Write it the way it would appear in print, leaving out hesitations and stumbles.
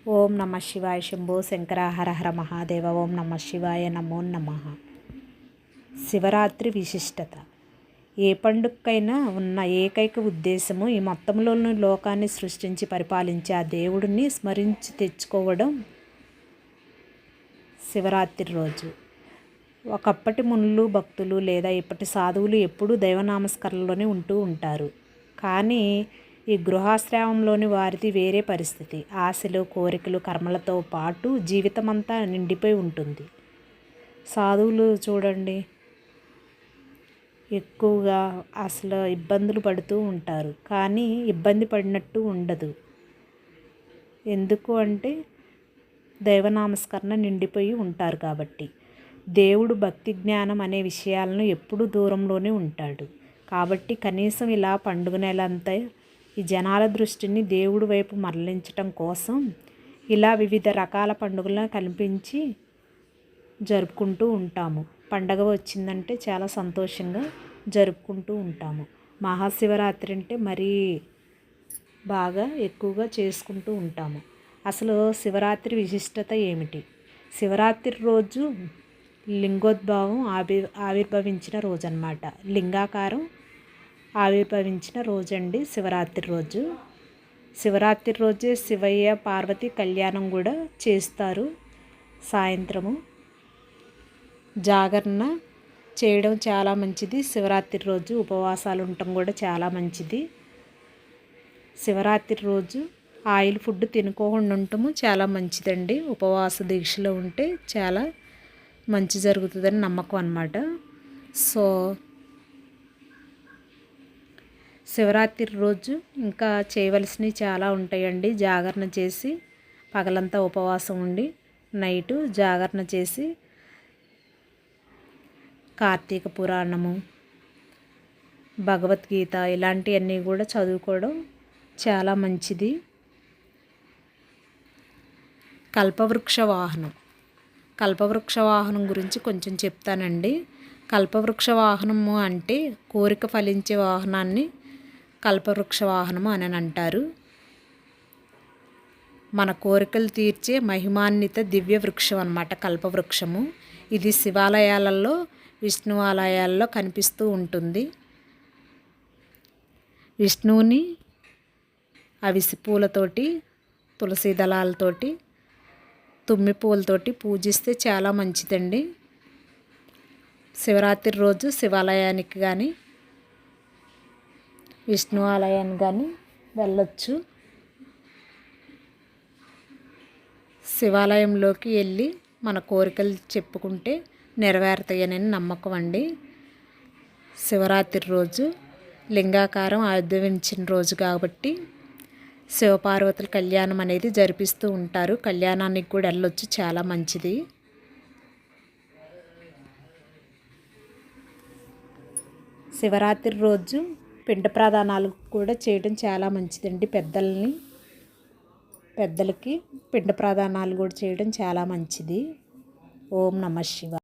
ఓం నమ శివాయ శంభో శంకర హర హర మహాదేవ. ఓం నమ శివాయ నమో నమః. శివరాత్రి విశిష్టత. ఏ పండుగకైనా ఉన్న ఏకైక ఉద్దేశము ఈ మొత్తంలోని లోకాన్ని సృష్టించి పరిపాలించే ఆ దేవుడిని స్మరించి తెచ్చుకోవడం శివరాత్రి రోజు. ఒకప్పటి మునులు భక్తులు లేదా ఇప్పటి సాధువులు ఎప్పుడూ దైవనామస్కరణలోనే ఉంటూ ఉంటారు. కానీ ఈ గృహాశ్రమంలోని వారిది వేరే పరిస్థితి. ఆశలు, కోరికలు, కర్మలతో పాటు జీవితమంతా నిండిపోయి ఉంటుంది. సాధువులు చూడండి, ఎక్కువగా అసలు ఇబ్బందులు పడుతూ ఉంటారు. కానీ ఇబ్బంది పడినట్టు ఉండదు. ఎందుకు అంటే దైవనామస్కరణ నిండిపోయి ఉంటారు కాబట్టి. దేవుడు భక్తి జ్ఞానం అనే విషయాలను ఎప్పుడూ దూరంలోనే ఉంటాడు. కాబట్టి కనీసం ఇలా పండుగ నెలంతా ఈ జనాల దృష్టిని దేవుడి వైపు మరలించటం కోసం ఇలా వివిధ రకాల పండుగలను కల్పించి జరుపుకుంటూ ఉంటాము. పండగ వచ్చిందంటే చాలా సంతోషంగా జరుపుకుంటూ ఉంటాము. మహాశివరాత్రి అంటే మరీ బాగా ఎక్కువగా చేసుకుంటూ ఉంటాము. అసలు శివరాత్రి విశిష్టత ఏమిటి? శివరాత్రి రోజు లింగోద్భవం ఆవిర్భవించిన రోజు అన్నమాట. లింగాకారం ఆవిర్భవించిన రోజండి శివరాత్రి రోజు. శివరాత్రి రోజే శివయ్య పార్వతి కళ్యాణం కూడా చేస్తారు. సాయంత్రము జాగరణ చేయడం చాలా మంచిది. శివరాత్రి రోజు ఉపవాసాలు ఉండటం కూడా చాలా మంచిది. శివరాత్రి రోజు ఆయిల్ ఫుడ్ తినుకోకుండా ఉండటము చాలా మంచిదండి. ఉపవాస దీక్షలో ఉంటే చాలా మంచి జరుగుతుందని నమ్మకం అన్నమాట. సో శివరాత్రి రోజు ఇంకా చేయవలసినవి చాలా ఉంటాయండి. జాగరణ చేసి పగలంతా ఉపవాసం ఉండి నైటు జాగరణ చేసి కార్తీక పురాణము, భగవద్గీత ఇలాంటివన్నీ కూడా చదువుకోవడం చాలా మంచిది. కల్పవృక్ష వాహనం. కల్పవృక్ష వాహనం గురించి కొంచెం చెప్తానండి. కల్పవృక్ష వాహనము అంటే కోరిక ఫలించే వాహనాన్ని కల్పవృక్ష వాహనము అని అంటారు. మన కోరికలు తీర్చే మహిమాన్విత దివ్య వృక్షం అన్నమాట కల్పవృక్షము. ఇది శివాలయాలలో, విష్ణు ఆలయాల్లో కనిపిస్తూ ఉంటుంది. విష్ణువుని అవిసి పూలతోటి, తులసి దళాలతోటి, తుమ్మి పూలతోటి పూజిస్తే చాలా మంచిదండి. శివరాత్రి రోజు శివాలయానికి కానీ విష్ణు ఆలయానికి కానీ వెళ్ళొచ్చు. శివాలయంలోకి వెళ్ళి మన కోరికలు చెప్పుకుంటే నెరవేరుతాయని నమ్మకం అండి. శివరాత్రి రోజు లింగాకారం ఆవిర్భవించిన రోజు కాబట్టి శివపార్వతుల కళ్యాణం అనేది జరిపిస్తూ ఉంటారు. కళ్యాణానికి కూడా వెళ్ళొచ్చు, చాలా మంచిది. శివరాత్రి రోజు పిండ ప్రదానాలు కూడా చేయడం చాలా మంచిదండి. పెద్దలకి పిండ ప్రదానాలు కూడా చేయడం చాలా మంచిది. ఓం నమ శివాయ.